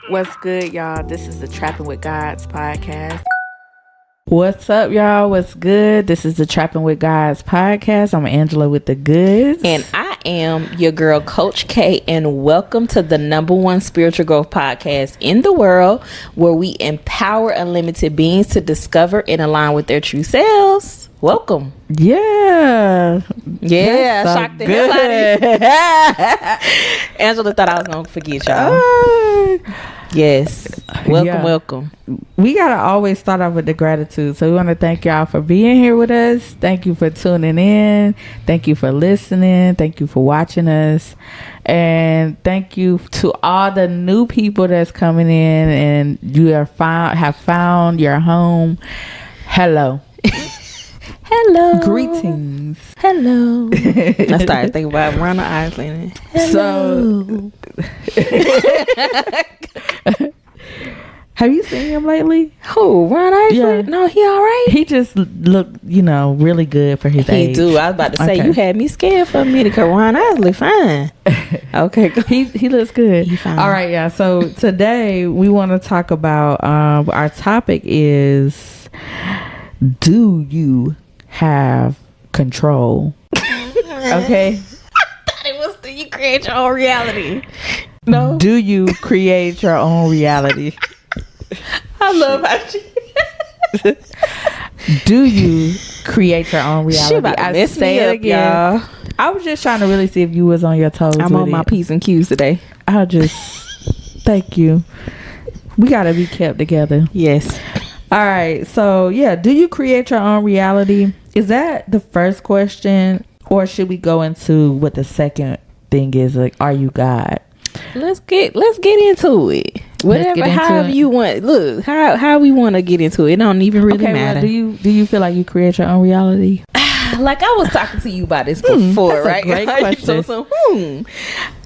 What's good, y'all? This is the Trapping with Gods podcast. What's up, y'all? What's good? This is the Trapping with Gods podcast. I'm Angela with the goods. And I am your girl, Coach K, and welcome to the #1 spiritual growth podcast in the world, where we empower unlimited beings to discover and align with their true selves. Welcome. Yeah. Yeah, so shocked the hell out of you. Angela thought I was going to forget y'all. Yes. Welcome. We got to always start off with the gratitude. So we want to thank y'all for being here with us. Thank you for tuning in. Thank you for listening. Thank you for watching us. And thank you to all the new people that's coming in and you have found your home. Hello. Hello. Greetings. Hello. I started thinking about Ronald Island. So, have you seen him lately? Who? Ron Isley? Yeah. No, he all right. He just looked, really good for his age. He do. I was about to say, Okay. you had me scared for a minute because Ron Isley fine. Okay. He looks good. He fine. All right, yeah. So today we want to talk about our topic is, do you have control? Okay. It was do you create your own reality? No. Do you create your own reality? I love how she Do you create your own reality? She about to mess me up, y'all. I was just trying to really see if you was on your toes. I'm with on my it. P's and Q's today. I just thank you. We gotta be kept together. Yes. All right. So yeah, do you create your own reality? Is that the first question, or should we go into what the second thing is? Like, are you God? Let's get into it. Whatever, get into however it. you want. Look, how we want to get into it. It don't even really matter. Well, do you feel like you create your own reality? Like I was talking to you about this before, that's a right? great question. So,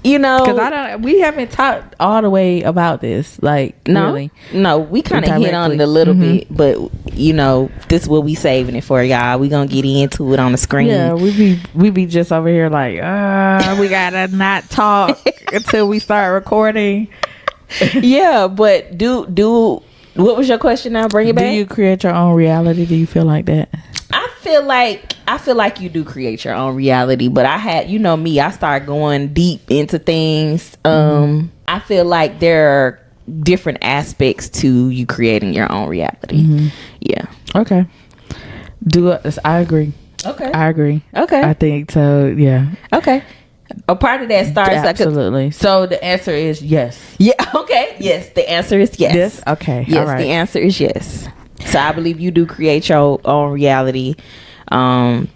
you know, Because we haven't talked all the way about this. Like, really. No, we kind of hit on it a little bit, but this is what we saving it for, y'all. We gonna get into it on the screen. Yeah, we be just over here like, we gotta not talk until we start recording. Yeah, but do what was your question now? Bring it back. Do you create your own reality? Do you feel like that? I feel like you do create your own reality, but I had, me, I started going deep into things. I feel like there are different aspects to you creating your own reality. Yeah. Okay. I agree. Okay. I agree. Okay. I think so. Yeah. Okay. A part of that starts absolutely. So the answer is yes. Yeah. Okay. Yes. The answer is yes. Yes. Okay. Yes. All right. The answer is yes. So I believe you do create your own reality. And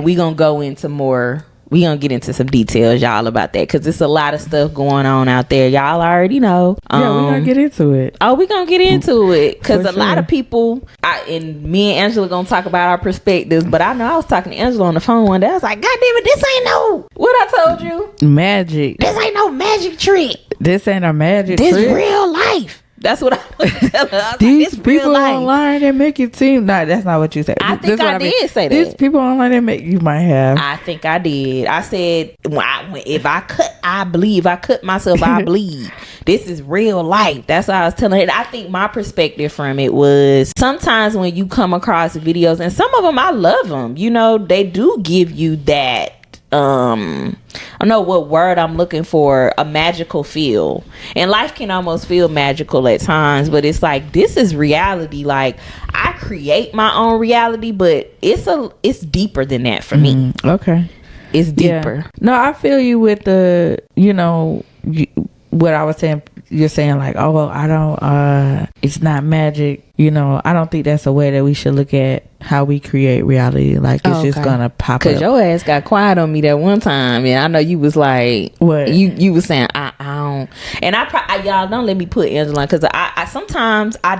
we gonna get into some details, y'all, about that, because there's a lot of stuff going on out there. Y'all already know. Yeah, we're gonna get into it. Oh, we're gonna get into it, because For a lot sure. of people, and me and Angela gonna talk about our perspectives, but I know I was talking to Angela on the phone one day. I was like, God damn it, this ain't no, what I told you, Magic. this ain't no magic trick. This ain't a magic This trick. real life. That's what I was telling her. I was These like, this real people life. online that make it seem. No, that's not what you said. I think This what I mean. did say These that. people online that make you might have. I think I did. I said, if I cut, I bleed. If I cut myself, I bleed. This is real life. That's what I was telling her. I think my perspective from it was, sometimes when you come across videos, and some of them, I love them. They do give you that, I don't know what word I'm looking for, a magical feel. And life can almost feel magical at times, but it's like, this is reality. Like, I create my own reality, but it's deeper than that for me. Okay. It's deeper. Yeah. No, I feel you with the, what I was saying. You're saying like, oh, I don't, it's not magic. I don't think that's a way that we should look at how we create reality. Like, it's just gonna pop up. Because your ass got quiet on me that one time, and I know you was like, what? You was saying, I don't. And y'all don't let me put Angela on, because I sometimes I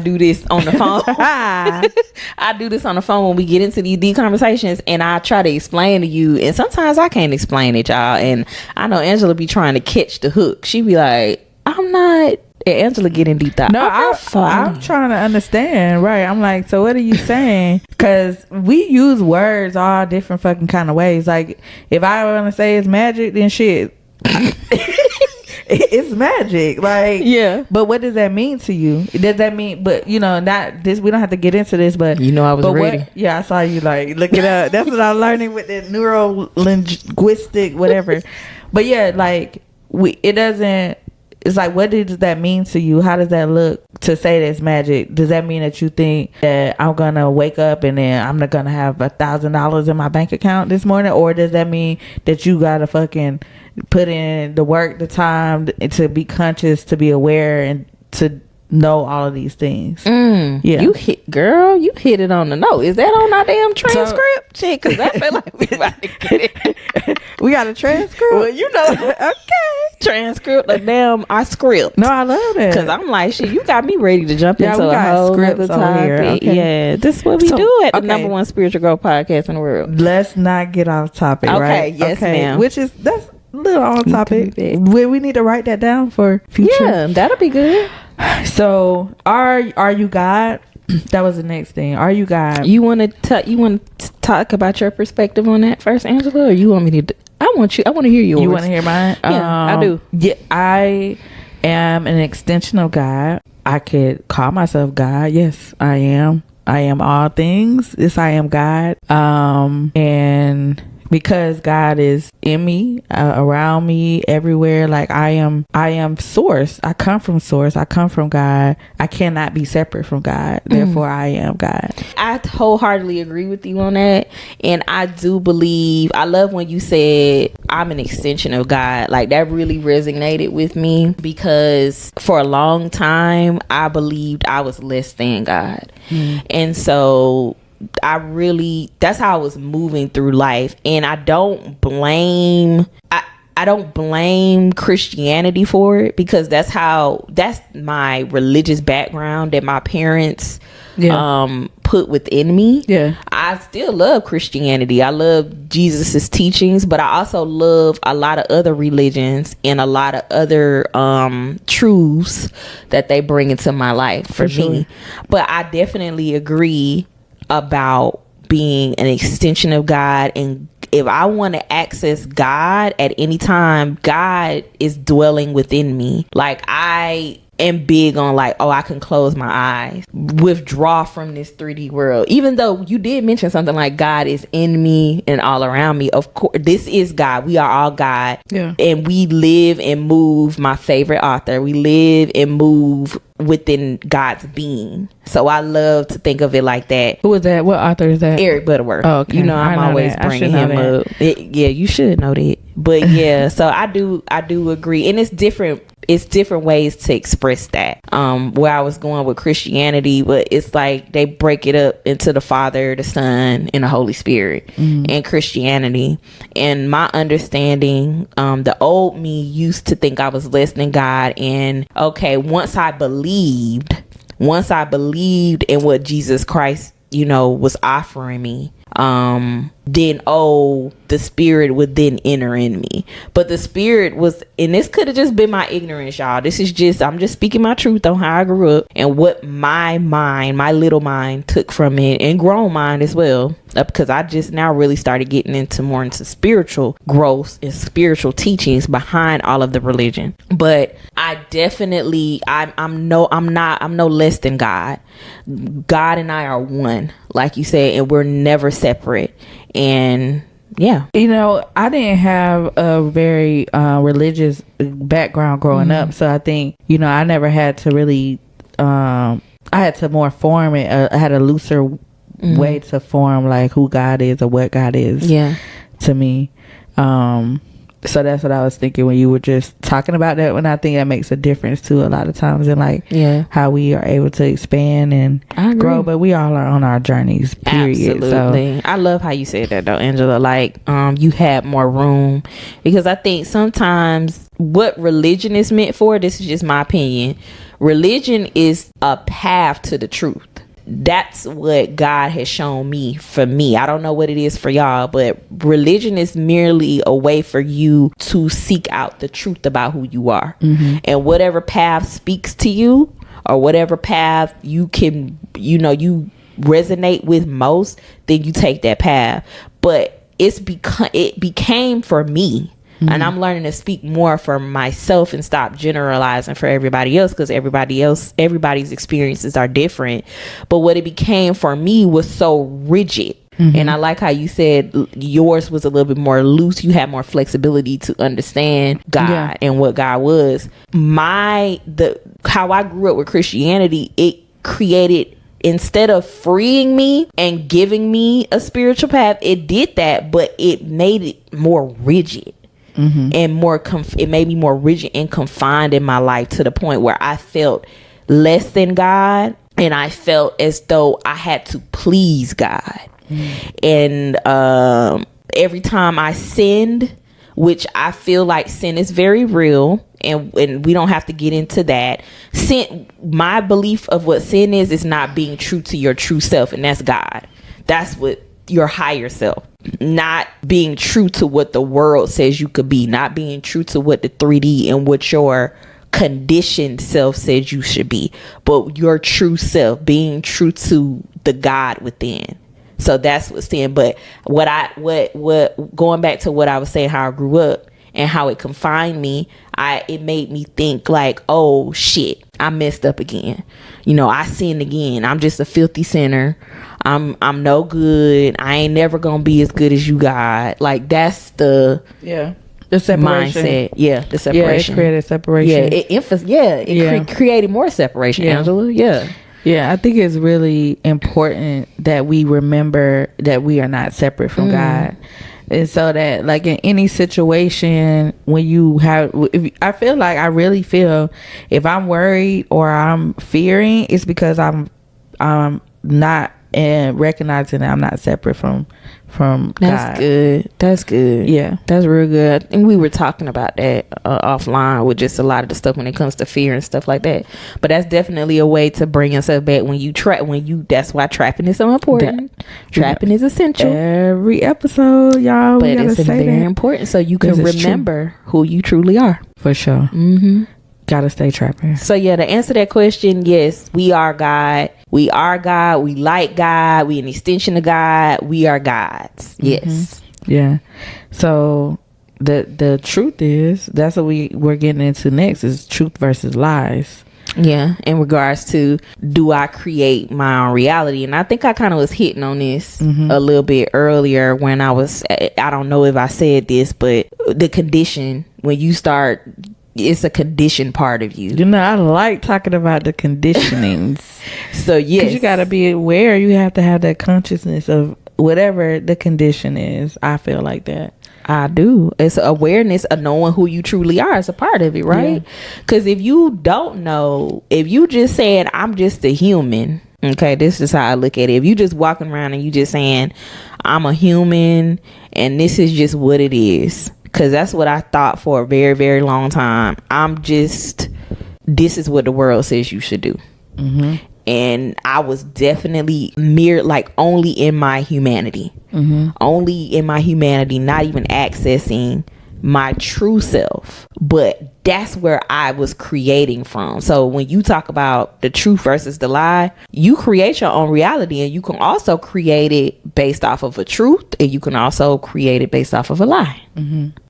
do this on the phone. I do this on the phone when we get into these deep conversations, and I try to explain to you, and sometimes I can't explain it, y'all. And I know Angela be trying to catch the hook. She be like, I'm not. And Angela getting deep thought. No, I'm trying to understand. Right. I'm like, so what are you saying? Because we use words all different fucking kind of ways. Like, if I want to say it's magic, then shit. it's magic. Like, Yeah. But what does that mean to you? Does that mean? But not this. We don't have to get into this. But I was but ready. Yeah, I saw you like look it up. That's what I'm learning with the neuro linguistic whatever. But yeah, like it doesn't. It's like, what does that mean to you? How does that look to say that's magic? Does that mean that you think that I'm gonna wake up and then I'm not gonna have $1,000 in my bank account this morning, or does that mean that you gotta fucking put in the work, the time to be conscious, to be aware, and to know all of these things? Yeah, You hit it on the note. Is that on our damn transcript? Shit, because I feel like we about to get it. We got a transcript. Well, okay. Transcript of damn our script. No, I love it. Because I'm like, shit, you got me ready to jump Yeah, into we a got whole scripts other over topic. here, okay. Yeah, this is what we So, do at the okay. number one spiritual growth podcast in the world. Let's not get off topic, Okay, right? yes, ma'am. Which is that's a little on topic. Okay. We need to write that down for future. Yeah, that'll be good. So, are you God? That was the next thing. Are you God? You want to talk about your perspective on that first, Angela, or you want me to? I want to hear yours. You want to hear mine? Yeah, I do. Yeah, I am an extension of God. I could call myself God. Yes, I am. I am all things. Yes, I am God. And because God is in me, around me, everywhere. Like I am source. I come from source. I come from God. I cannot be separate from God. Therefore, I am God. I wholeheartedly agree with you on that. And I do believe, I love when you said I'm an extension of God. Like that really resonated with me, because for a long time I believed I was less than God. And so that's how I was moving through life. And I don't blame Christianity for it, because that's my religious background that my parents put within me. Yeah. I still love Christianity. I love Jesus's teachings, but I also love a lot of other religions and a lot of other truths that they bring into my life for me. But I definitely agree about being an extension of God. And if I want to access God at any time, God is dwelling within me. Like I am big on like, oh, I can close my eyes, withdraw from this 3D world. Even though you did mention something like God is in me and all around me. Of course, this is God. We are all God. Yeah. And we live and move, my favorite author, we live and move within God's being. So I love to think of it like that. Who is that? What author is that? Eric Butterworth. Oh, okay. You know, I'm always bringing him up. Yeah, you should know that. But yeah, so I do agree. And it's different ways to express that. Where I was going with Christianity, but it's like they break it up into the Father, the Son, and the Holy Spirit and Christianity. And my understanding, the old me used to think I was less than God. And okay, once I believed in what Jesus Christ, was offering me, then the Spirit would then enter in me. But the Spirit was, and this could have just been my ignorance, y'all. I'm just speaking my truth on how I grew up and what my little mind took from it, and grown mind as well, because I just now really started getting into spiritual growth and spiritual teachings behind all of the religion. But I definitely, I'm no less than God. God and I are one, like you said, and we're never separate. And yeah, I didn't have a very religious background growing up, so I think I never had to really I had to more form it. I had a looser way to form like who God is or what God is to me. So that's what I was thinking when you were just talking about that. When I think that makes a difference too a lot of times in like how we are able to expand and grow. But we all are on our journeys, period. Absolutely. So I love how you said that though, Angela. Like you had more room, because I think sometimes what religion is meant for, this is just my opinion, religion is a path to the truth. That's what God has shown me. For me, I don't know what it is for y'all, but religion is merely a way for you to seek out the truth about who you are. And whatever path speaks to you, or whatever path you can, you resonate with most, then you take that path. But it became for me And I'm learning to speak more for myself and stop generalizing for everybody else, because everybody's experiences are different. But what it became for me was so rigid. And I like how you said yours was a little bit more loose. You had more flexibility to understand God and what God was. How I grew up with Christianity, it created, instead of freeing me and giving me a spiritual path, it did that, but it made it more rigid. And more it made me more rigid and confined in my life, to the point where I felt less than God, and I felt as though I had to please God. And every time I sinned, which I feel like sin is very real, and we don't have to get into that. Sin, my belief of what sin is not being true to your true self, and that's God. That's what your higher self, not being true to what the world says you could be, not being true to what the 3D and what your conditioned self says you should be, but your true self, being true to the God within. So that's what sin. But what going back to what I was saying, how I grew up and how it confined me, it made me think like, oh shit, I messed up again. I sinned again. I'm just a filthy sinner. I'm no good. I ain't never gonna be as good as you, God. Like, that's the separation mindset. Yeah, the separation. It created separation. It created more separation. Angela. Yeah, I think it's really important that we remember that we are not separate from God. And so that, like, in any situation, when I really feel if I'm worried or I'm fearing, it's because I'm not recognizing that I'm not separate from That's God. That's good. Yeah, that's real good. And we were talking about that offline with just a lot of the stuff when it comes to fear and stuff like that. But that's definitely a way to bring yourself back that's why trapping is so important. Trapping is essential. Every episode, y'all. But it's very important so you can remember who you truly are. For sure. Gotta stay trapping. So to answer that question, yes, we are God. We are God. We like God. We an extension of God. We are God's. Yes. Yeah. So the truth is, that's what we're getting into next, is truth versus lies. Yeah. In regards to, do I create my own reality? And I think I kind of was hitting on this a little bit earlier when I don't know if I said this, but the condition, when you start, it's a conditioned part of you. I like talking about the conditionings. So yes, 'cause you got to be aware. You have to have that consciousness of whatever the condition is. I feel like that. I do. It's awareness of knowing who you truly are is a part of it, right? Because if you don't know, if you just saying I'm just a human, okay, this is how I look at it. If you just walking around and you just saying I'm a human and this is just what it is, because that's what I thought for a very, very long time. This is what the world says you should do. And I was definitely only in my humanity. Only in my humanity, not even accessing my true self. But that's where I was creating from. So when you talk about the truth versus the lie, you create your own reality, and you can also create it based off of a truth, and you can also create it based off of a lie.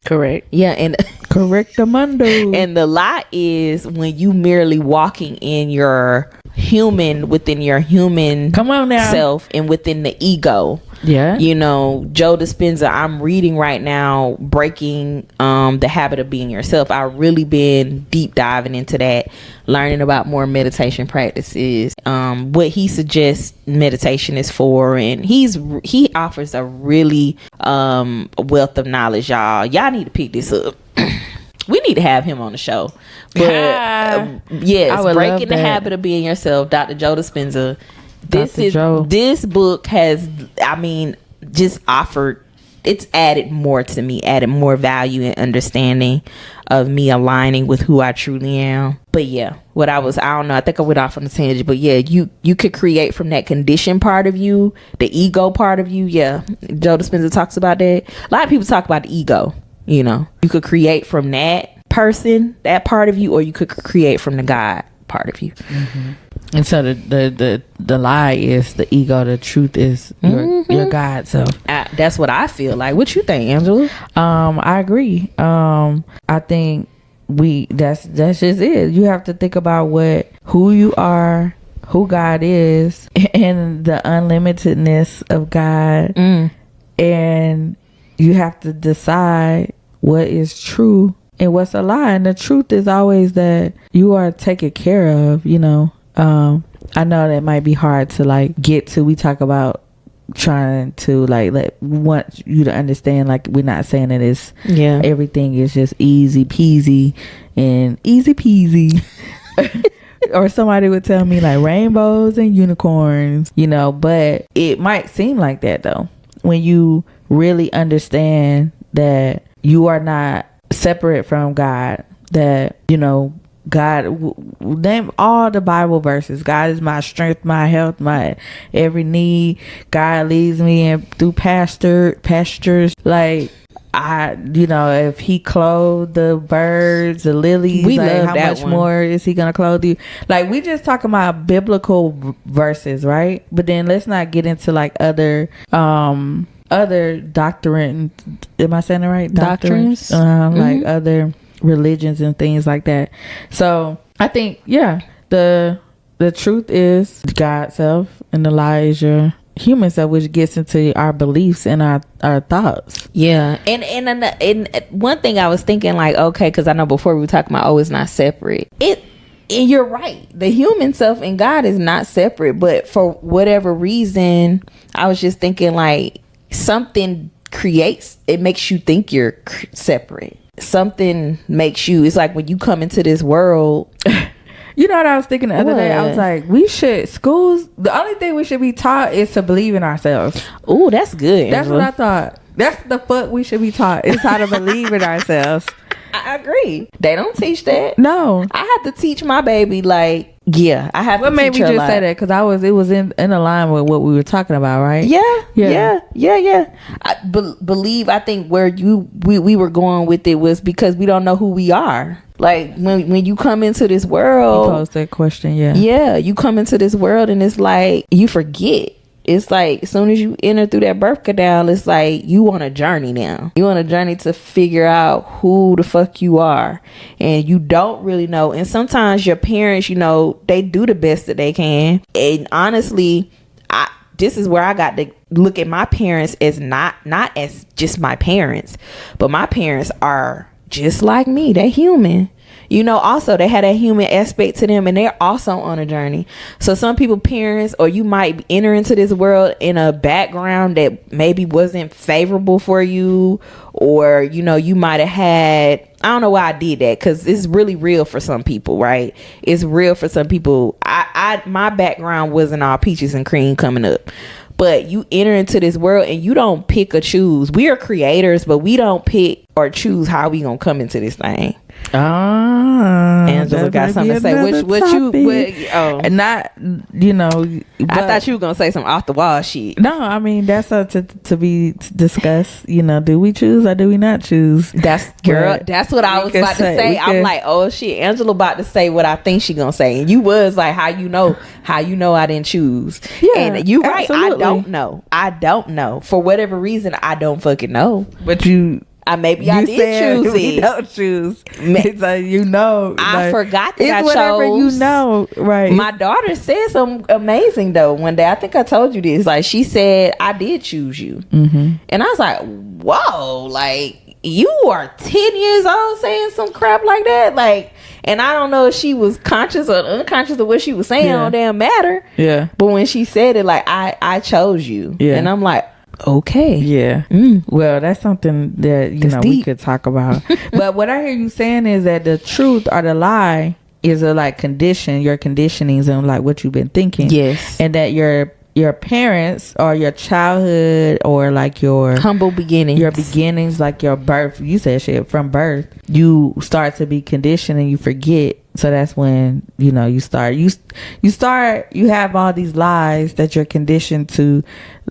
Correct. Yeah. And correctamundo. And the lie is when you merely walking in your within your human self and within the ego. Yeah. Joe Dispenza, I'm reading right now, Breaking the Habit of Being Yourself. I've really been deep diving into that, learning about more meditation practices, what he suggests meditation is for, and he offers a really wealth of knowledge. Y'all need to pick this up. We need to have him on the show. But yes, Breaking the Habit of Being Yourself, Dr. Joe Dispenza. This book has, just offered, it's added more to me, added more value and understanding of me aligning with who I truly am. But I don't know, I think I went off on a tangent, but you could create from that conditioned part of you, the ego part of you. Joe Dispenza talks about that. A lot of people talk about the ego. You could create from that person, that part of you, or you could create from the God part of you. And so the lie is the ego. The truth is your God self. That's what I feel like. What you think, Angela? I agree. I think that's just it. You have to think about who you are, who God is, and the unlimitedness of God. And you have to decide what is true and what's a lie. And the truth is always that you are taken care of, you know. I know that might be hard to like get to. We talk about trying to like want you to understand, like we're not saying that it's everything is just easy peasy and easy peasy. Or somebody would tell me like rainbows and unicorns, you know, but it might seem like that though when you really understand that you are not separate from God, that, you know, God, name all the Bible verses. God is my strength, my health, my every need. God leads me in through pastures. Like, you know, if he clothed the birds, the lilies, we like, love how that much one. more is he gonna clothe you? Like, we just talking about biblical verses, right? But then let's not get into like other doctrine. Am I saying it right? Doctrines. Like other religions and things like that. So I think the truth is God's self and the lie is your human self, which gets into our beliefs and our thoughts. And one thing I was thinking, like, okay, because I know before we were talking about it's not separate. And you're right, the human self and God is not separate, but for whatever reason I was just thinking like something makes you think you're separate. Something makes you, it's like when you come into this world. You know what I was thinking the other day? I was like, the only thing we should be taught is to believe in ourselves. Oh, that's good, that's Angela. what I thought. That's the fuck we should be taught, is how to believe in ourselves. I agree. They don't teach that. No, I have to teach my baby, like, I have what to made teach me her just like, say that? Because it was in line with what we were talking about, right? Yeah. I believe. I think where we were going with it was because we don't know who we are. Like when you come into this world, you posed that question. You come into this world and it's like you forget. It's like as soon as you enter through that birth canal, it's like you on a journey now. You on a journey to figure out who the fuck you are, and you don't really know. And sometimes your parents, you know, they do the best that they can. And honestly, this is where I got to look at my parents as not as just my parents, but my parents are just like me. They're human. You know, also they had a human aspect to them, and they're also on a journey. So some people parents, or you might enter into this world in a background that maybe wasn't favorable for you, or, you know, you might have had, I don't know why I did that, because it's really real for some people, right? It's real for some people. My background wasn't all peaches and cream coming up. But you enter into this world and you don't pick or choose. We are creators, but we don't pick or choose how we gonna come into this thing. Angela got something to say. Not, you know. I thought you were gonna say some off the wall shit. No, I mean that's to be discussed. You know, do we choose or do we not choose? That's what I was about to say. I'm like, oh shit, Angela about to say what I think she gonna say, and you was like, how you know I didn't choose? Yeah, and you right. Absolutely. I don't know for whatever reason. I don't fucking know. But you. I did choose it. We don't choose. It's like, you know, I forgot that I chose. Whatever you know, right? My daughter said something amazing though one day. I think I told you this. Like, she said, "I did choose you," and I was like, "Whoa!" Like, you are 10 years old saying some crap like that. Like, and I don't know if she was conscious or unconscious of what she was saying. It don't damn matter. Yeah. But when she said it, like, I chose you. Yeah. And I'm like, okay. Yeah. Well, that's something that, you know, we could talk about. But what I hear you saying is that the truth or the lie is a like condition, your conditionings and like what you've been thinking. Yes. And that your parents or your childhood or like your humble beginnings, like your birth, you said shit from birth, you start to be conditioned and you forget. So that's when, you know, you have all these lies that you're conditioned to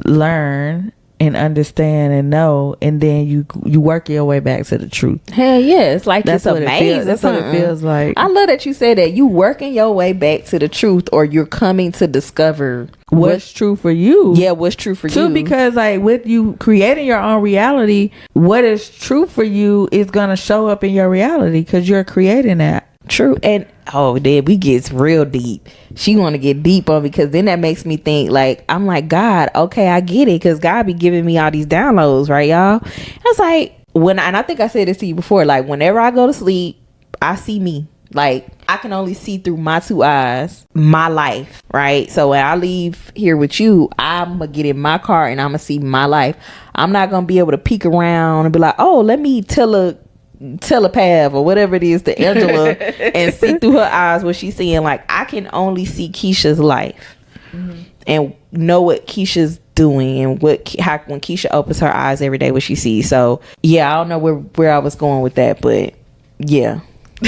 learn and understand and know, and then you work your way back to the truth. Hell yeah, it's like That's it's what amazing. That's what it feels like. I love that you said that. You working your way back to the truth, or you're coming to discover What's true for you. Yeah, what's true for too, you. because like with you creating your own reality, what is true for you is gonna show up in your reality because you're creating that. True. And then we get real deep. She want to get deep on, because then that makes me think, like, I'm like, God, okay, I get it, because God be giving me all these downloads, right, y'all? I was like, and I think I said this to you before, like, whenever I go to sleep, I see me. Like, I can only see through my two eyes my life, right? So when I leave here with you, I'm gonna get in my car and I'm gonna see my life. I'm not gonna be able to peek around and be like, oh, let me telepath or whatever it is to Angela and see through her eyes what she's seeing. Like, I can only see Keisha's life and know what Keisha's doing and when Keisha opens her eyes every day, what she sees. So yeah, I don't know where I was going with that, but yeah.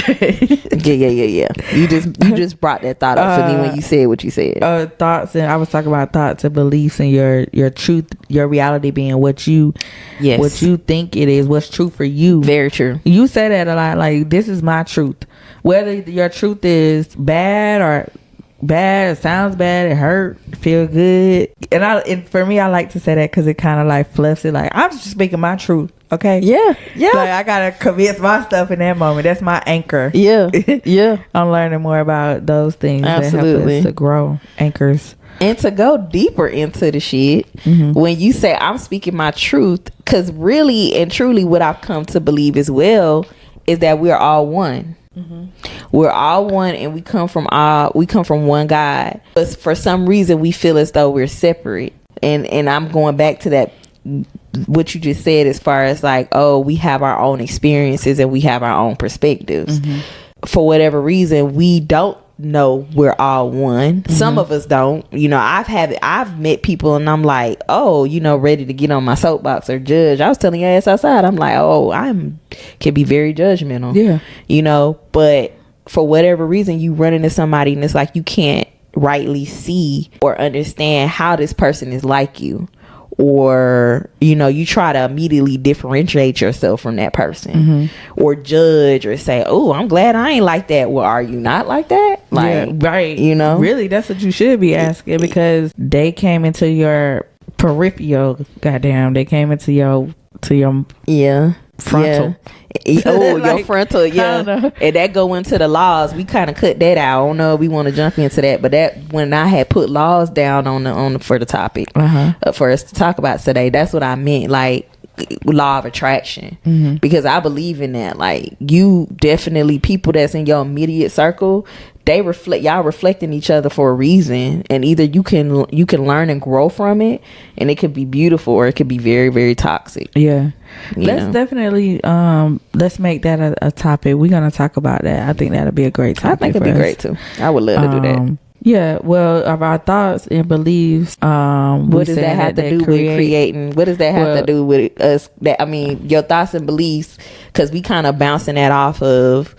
yeah. You just brought that thought up for me when you said what you said. Thoughts, and I was talking about thoughts and beliefs, and your truth, your reality being what you think it is, what's true for you. Very true. You say that a lot, like, this is my truth. Whether your truth is bad, it sounds bad, it hurt, feel good, and for me, I like to say that because it kind of like fluffs it. Like, I'm just speaking my truth. Okay. Yeah. Like, I gotta convince my stuff in that moment. That's my anchor. Yeah. I'm learning more about those things. Absolutely. That help us to grow. Anchors. And to go deeper into the shit, when you say I'm speaking my truth, because really and truly, what I've come to believe as well is that we're all one. We're all one, and we come from one God. But for some reason, we feel as though we're separate. And I'm going back to that, what you just said, as far as like, oh, we have our own experiences and we have our own perspectives. For whatever reason, we don't know we're all one. Some of us don't. I've met people and I'm like, oh, ready to get on my soapbox or judge. I was telling your ass outside, I'm like, oh, can be very judgmental. Yeah. But for whatever reason, you run into somebody and it's like you can't rightly see or understand how this person is like you. Or you try to immediately differentiate yourself from that person, or judge or say, oh, I'm glad I ain't like that. Well, are you not like that? Like, yeah, right. Really, that's what you should be asking, because they came into your peripheral. Goddamn, they came into your frontal. Oh, your frontal, yeah. And that go into the laws. We kind of cut that out. I don't know if we want to jump into that, but that, when I had put laws down on for the topic for us to talk about today, that's what I meant, like law of attraction, because I believe in that. Like, you definitely, people that's in your immediate circle, y'all reflecting each other for a reason, and either you can learn and grow from it, and it could be beautiful, or it could be very, very toxic. Let's definitely let's make that a topic. We're gonna talk about that. I think that'll be a great topic. I think it'd be great too. I would love to do that. Yeah, well, of our thoughts and beliefs, what does that have to do with creating? What does that have to do with us? Your thoughts and beliefs, because we kind of bouncing that off of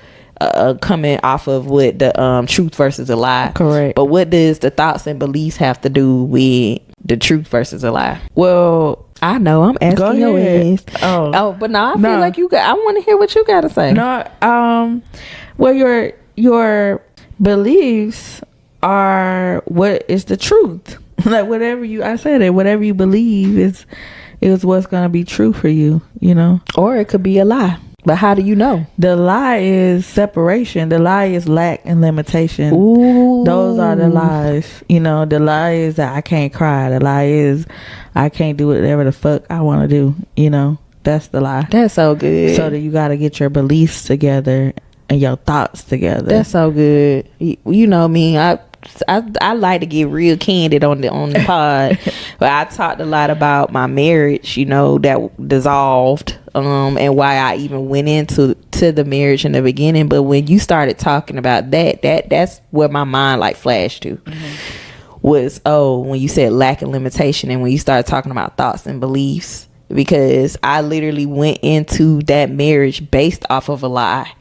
coming off of what the truth versus a lie. Correct. But what does the thoughts and beliefs have to do with the truth versus a lie? Well, I know I'm asking your ass. But no, I feel like I want to hear what you got to say. No, well, your beliefs are what is the truth. Like, whatever you believe is what's gonna be true for you. Or it could be a lie. But how do you know? The lie is separation. The lie is lack and limitation. Ooh. Those are the lies. The lie is that I can't cry. The lie is I can't do whatever the fuck I want to do. That's the lie. That's so good. So that you got to get your beliefs together and your thoughts together. That's so good. You know me. I like to get real candid on the pod. But I talked a lot about my marriage, that dissolved, and why I even went into the marriage in the beginning. But when you started talking about that's where my mind like flashed to. Was when you said lack and limitation, and when you started talking about thoughts and beliefs, because I literally went into that marriage based off of a lie.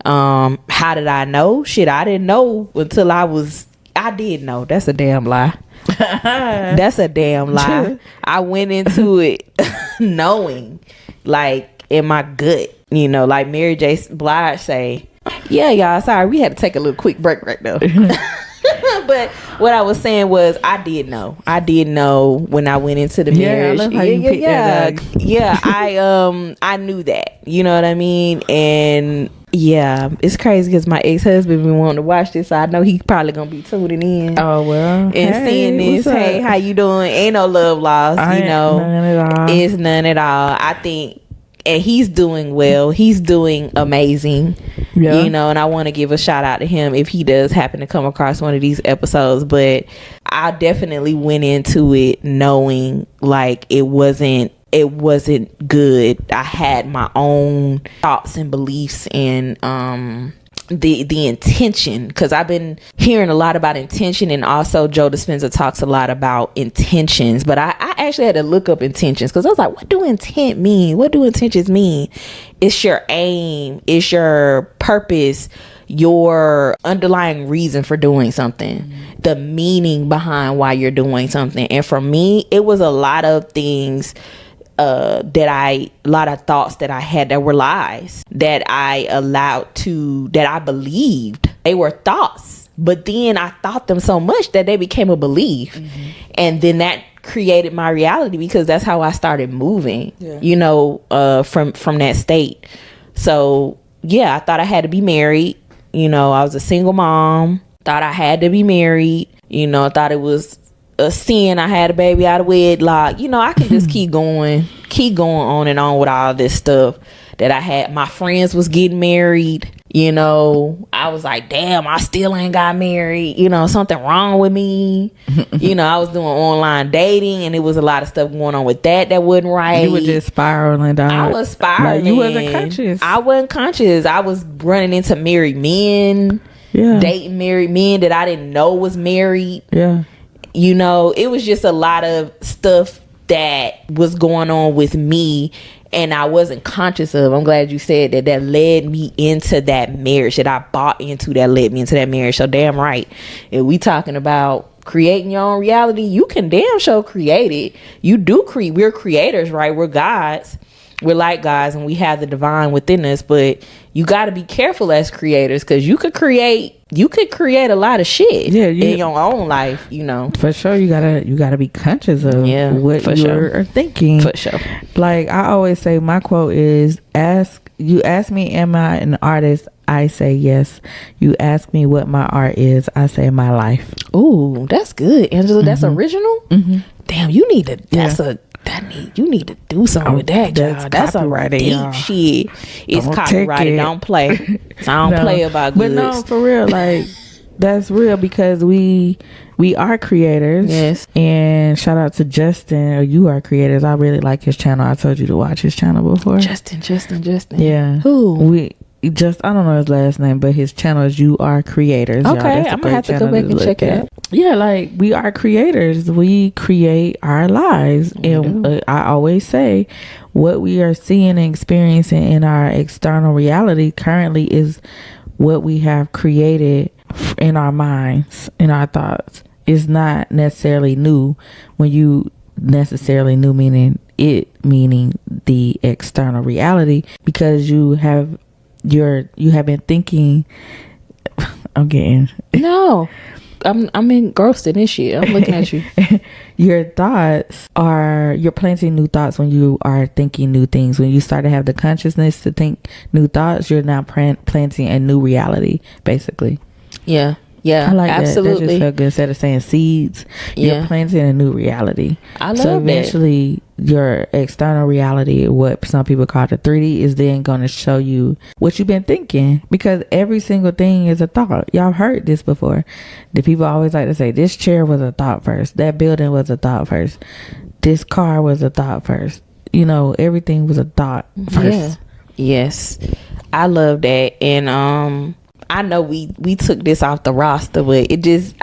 How did I know? Shit, I didn't know until I did know. That's a damn lie. That's a damn lie. I went into it knowing, like, in my gut, you know, like Mary J. Blige say, yeah, y'all, sorry, we had to take a little quick break right now. But what I was saying was, I did know when I went into the marriage. I knew that, you know what I mean? And yeah, it's crazy because my ex-husband been wanting to watch this, so I know he probably gonna be tuning in. Oh well, and seeing this. Hey, how you doing? Ain't no love lost, you know. None at all. It's none at all. I think, and he's doing well. He's doing amazing. Yeah. You know, and I want to give a shout out to him if he does happen to come across one of these episodes. But I definitely went into it knowing like it wasn't good. I had my own thoughts and beliefs and the intention, because I've been hearing a lot about intention, and also Joe Dispenza talks a lot about intentions, but I actually had to look up intentions, because I was like, what do intent mean? What do intentions mean? It's your aim, it's your purpose, your underlying reason for doing something, the meaning behind why you're doing something. And for me, it was a lot of things a lot of thoughts that I had that were lies that I believed. They were thoughts, but then I thought them so much that they became a belief. And then that created my reality, because that's how I started moving, you know, from that state. So yeah, I thought I had to be married. You know, I was a single mom, thought I had to be married, you know, I thought it was a sin I had a baby out of wedlock. You know, I can just keep going on and on with all this stuff that I had. My friends was getting married, you know. I was like, damn, I still ain't got married, you know, something wrong with me. You know, I was doing online dating, and it was a lot of stuff going on with that wasn't right. You were just spiraling down. I was spiraling. Like, you wasn't conscious. I wasn't conscious. I was running into married men, dating married men that I didn't know was married. You know, it was just a lot of stuff that was going on with me, and I wasn't conscious of. I'm glad you said that led me into that marriage, that I bought into, that led me into that marriage. So damn right, if we talking about creating your own reality, you can damn sure create it. You do create. We're creators, right? We're gods. We're like gods, and we have the divine within us. But you got to be careful as creators, because you could create a lot of shit in your own life, you know. For sure, you gotta be conscious of what you're thinking. For sure. Like I always say, my quote is, ask me, am I an artist? I say yes. You ask me what my art is, I say my life. Ooh, that's good, Angela. That's original. Damn, you need to. You need to do something with that, y'all. That's a deep y'all. Shit. It's copyrighted. Don't play. I don't play about goods. But no, for real, like that's real, because we are creators. Yes. And shout out to Justin, or You Are Creators. I really like his channel. I told you to watch his channel before. Justin. Yeah. Who? I don't know his last name, but his channel is You Are Creators. Okay, I'm gonna have to go back and check it out. Yeah, like we are creators. We create our lives, and I always say, what we are seeing and experiencing in our external reality currently is what we have created in our minds, in our thoughts. It's not necessarily new. When you necessarily new, meaning the external reality, because you have been thinking. I'm engrossed in this shit. I'm looking at you. Your thoughts you're planting new thoughts when you are thinking new things. When you start to have the consciousness to think new thoughts, you're now planting a new reality, basically. Yeah, I like absolutely. That just felt good. Instead of saying seeds, you're planting a new reality. I love so eventually your external reality, what some people call the 3D, is then going to show you what you've been thinking, because every single thing is a thought. Y'all heard this before. The people always like to say, this chair was a thought first, that building was a thought first, this car was a thought first. You know, everything was a thought first. Yes, I love that. And I know we took this off the roster, but it just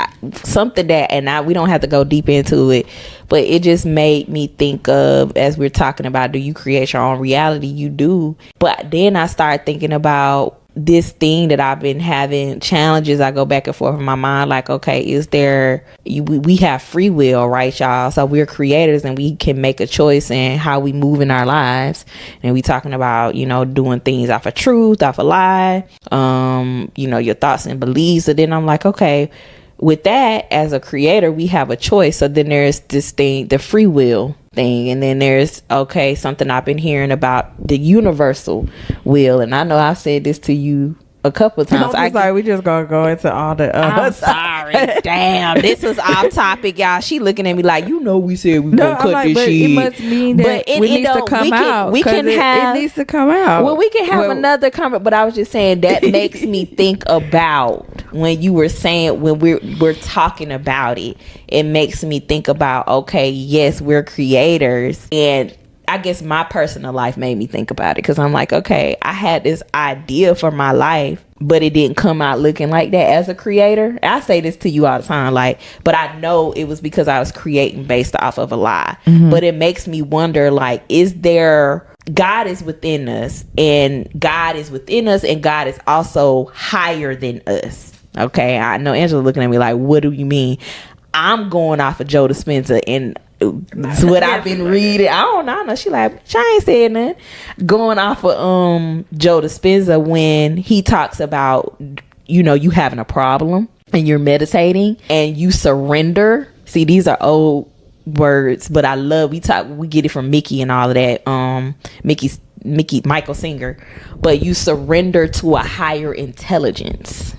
something that, and we don't have to go deep into it, but it just made me think of, as we're talking about, do you create your own reality? You do. But then I started thinking about this thing that I've been having challenges, I go back and forth in my mind, like, okay, is there, we have free will, right, y'all? So we're creators and we can make a choice in how we move in our lives. And we talking about, you know, doing things off of truth, off of lie, you know, your thoughts and beliefs. So then I'm like, okay, with that, as a creator, we have a choice. So then there's this thing, the free will thing, and then there's, okay, something I've been hearing about, the universal will. And I know I've said this to you a couple of times. I'm sorry, we just gonna go into all the I'm sorry. Damn, this was off topic, y'all. She looking at me like, you know, we said we gonna cut this but shit. It must mean that it needs to come out. We can have. It needs to come out. Well, we can have another comment. But I was just saying that makes me think about when you were saying, when we're talking about it. It makes me think about, okay, yes, we're creators, and I guess my personal life made me think about it, because I'm like, okay, I had this idea for my life, but it didn't come out looking like that as a creator. I say this to you all the time, like, but I know it was because I was creating based off of a lie. But it makes me wonder, like, is there, God is within us, and God is also higher than us. Okay, I know Angela looking at me like, what do you mean? I'm going off of Joe Dispenza, and it's what I've been reading. I don't know. I know she like, she ain't saying nothing. Going off of Joe Dispenza, when he talks about, you know, you having a problem and you're meditating and you surrender. See, these are old words, but I love, we get it from Mickey and all of that. Michael Singer. But you surrender to a higher intelligence.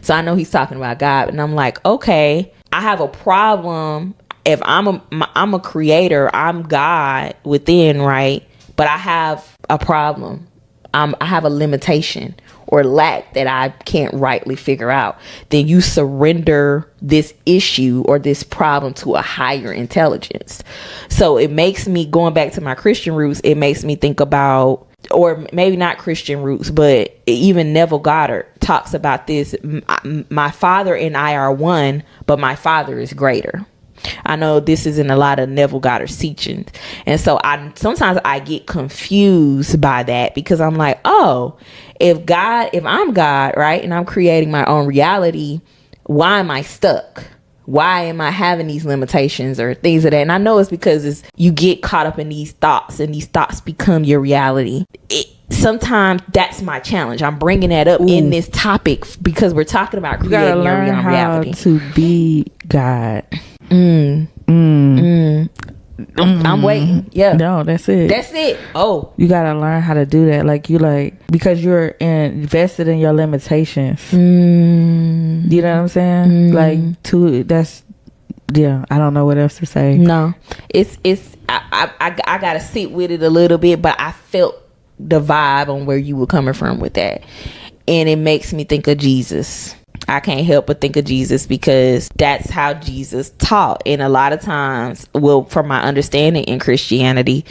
So I know he's talking about God, and I'm like, okay, I have a problem if I'm a creator, I'm God within, right? But I have a problem. I have a limitation or lack that I can't rightly figure out. Then you surrender this issue or this problem to a higher intelligence. So it makes me, going back to my Christian roots, it makes me think about, or maybe not Christian roots, but even Neville Goddard talks about this. My Father and I are one, but my Father is greater. I know this is in a lot of Neville Goddard's teachings. And so sometimes I get confused by that, because I'm like, oh, if I'm God, right, and I'm creating my own reality, why am I stuck? Why am I having these limitations or things of that? And I know it's because you get caught up in these thoughts, and these thoughts become your reality. Sometimes that's my challenge. I'm bringing that up in this topic because we're talking about creating your own reality. To be God. I'm waiting. Yeah. No, that's it. That's it. Oh, you gotta learn how to do that. Because you're invested in your limitations. You know what I'm saying? I don't know what else to say. No, I gotta sit with it a little bit, but I felt the vibe on where you were coming from with that, and it makes me think of Jesus. I can't help but think of Jesus, because that's how Jesus taught. And a lot of times, well, from my understanding in Christianity,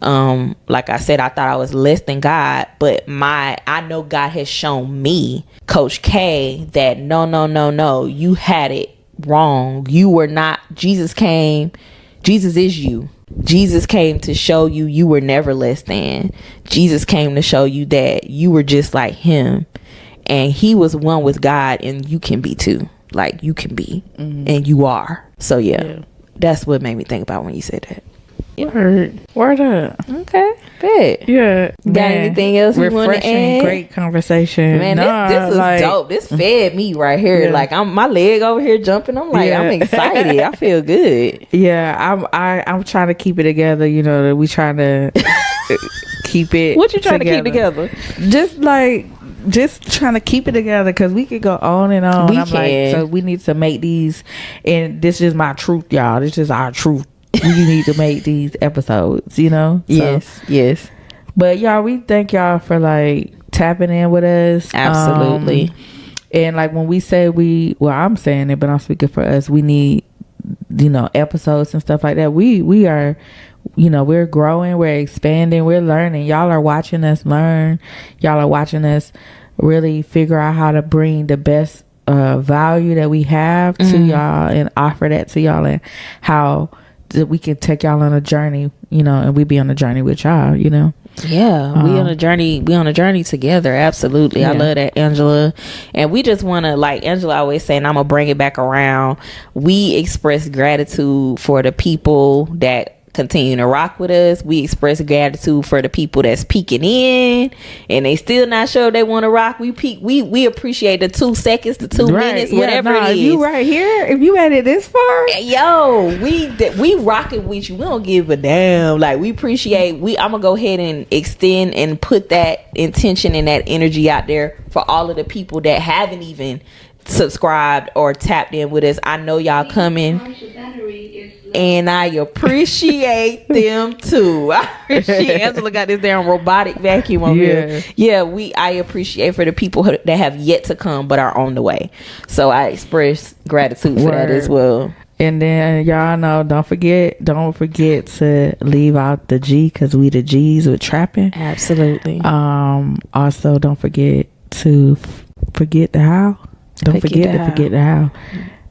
like I said, I thought I was less than God, but I know God has shown me, Coach K, that no, you had it wrong. You were not. Jesus is you. Jesus came to show you were never less than. Jesus came to show you that you were just like him. And he was one with God, and you can be too. Like, you can be, and you are. So yeah, that's what made me think about when you said that. Yeah. Word up. Okay, good. Yeah. Got anything else you want to add? Great conversation. Man, this was dope. This fed me right here. Yeah. Like, my leg over here jumping. I'm like, I'm excited. I feel good. Yeah, I'm trying to keep it together. You know, we trying to keep it. What you trying to keep together? Just trying to keep it together, because we could go on and on. So we need to make these, and this is my truth, y'all. This is our truth. We need to make these episodes, you know? Yes. But y'all, we thank y'all for tapping in with us. Absolutely. And when we say I'm saying it, but I'm speaking for us, we need, episodes and stuff like that. We are, we're growing, we're expanding, we're learning. Y'all are watching us learn. Y'all are watching us really figure out how to bring the best value that we have to y'all and offer that to y'all, and how we can take y'all on a journey, and we be on a journey with y'all, Yeah, we on a journey. We on a journey together. Absolutely. I love that, Angela. And we just want to, like Angela always saying, I'm gonna bring it back around. We express gratitude for the people that continue to rock with us. We express gratitude for the people that's peeking in and they still not sure they want to rock. We appreciate the 2 seconds to 2 minutes, whatever it is. If you right here, if you made it this far, yo, we rocking with you. We don't give a damn. Like, we appreciate. I'm gonna go ahead and extend and put that intention and that energy out there for all of the people that haven't even subscribed or tapped in with us. I know y'all coming, and I appreciate them too. I appreciate Angela got this damn robotic vacuum over here. Yeah, I appreciate for the people that have yet to come but are on the way. So I express gratitude for that as well. And then y'all know, don't forget to leave out the G, because we the G's with trapping. Absolutely. Also, don't forget to forget the how. Don't forget to forget the how.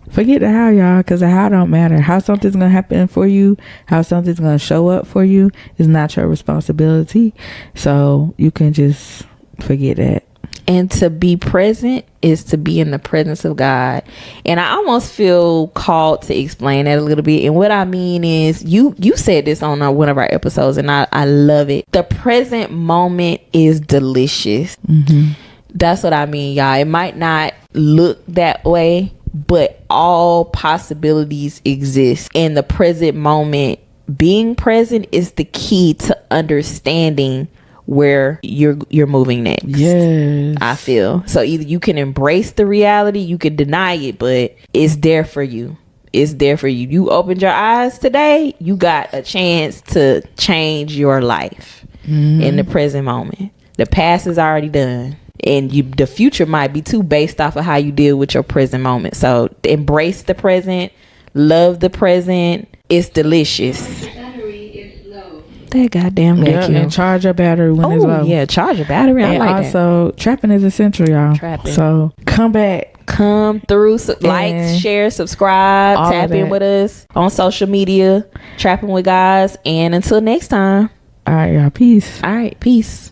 Forget the how, y'all, because the how don't matter. How something's going to happen for you, how something's going to show up for you is not your responsibility. So you can just forget that. And to be present is to be in the presence of God. And I almost feel called to explain that a little bit. And what I mean is, you said this on one of our episodes, and I love it. The present moment is delicious. Mm-hmm. That's what I mean, y'all. It might not look that way, but all possibilities exist. In the present moment, being present is the key to understanding where you're moving next. Yes. I feel. So either you can embrace the reality, you can deny it, but it's there for you. It's there for you. You opened your eyes today, you got a chance to change your life in the present moment. The past is already done. And the future might be too, based off of how you deal with your present moment. So embrace the present, love the present. It's delicious. That goddamn vacuum. And charge your battery when it's low. Yeah, charge your battery. I and like also, trapping is essential, y'all. Trapping. So come back. Come through, like, share, subscribe, tap in with us on social media, Trapping with Guys. And until next time. All right, y'all. Peace. All right, peace.